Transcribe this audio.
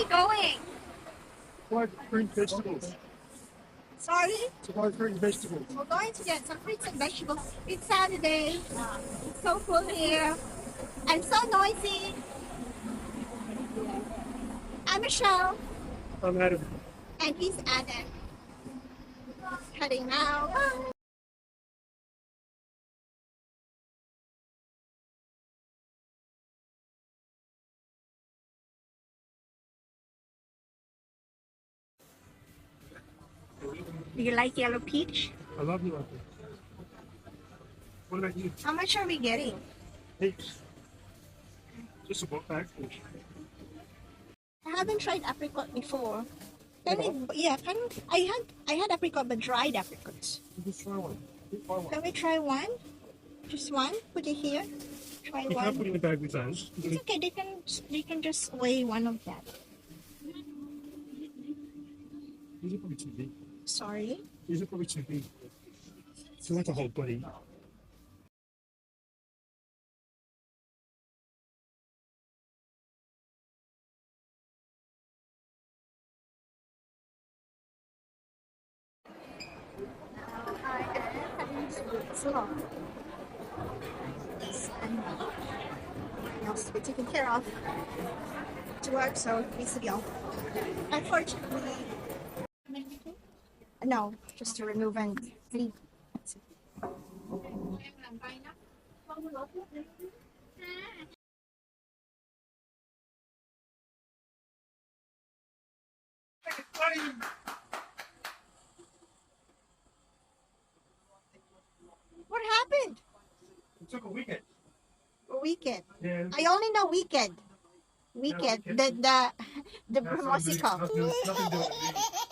going? What fruit vegetables? Sorry? To what fruit vegetables? We're going to get some fruits and vegetables. It's Saturday. It's so full here. And so noisy. I'm Michelle. I'm Adam. And he's Adam. Heading now. Bye. Do you like yellow peach? I love you. What about you? How much are we getting? Heaps. Just about back. I haven't tried apricot before. Yeah, I had apricot, but dried apricots. Just try one. Just try one. Can we try one? Just one? Put it here. Try You can't put one. it in the bag with us. It's okay. They can just weigh one of that. These are probably too big. Sorry. These are probably too big. It's like a whole body. Salon. And else to be taken care of to work, so it needs to be off. Unfortunately, no, just to remove and leave. What happened? It took a weekend. Weekend. Yeah. I only know weekend. Weekend. weekend. The That's nothing to do- musical. nothing to do with me.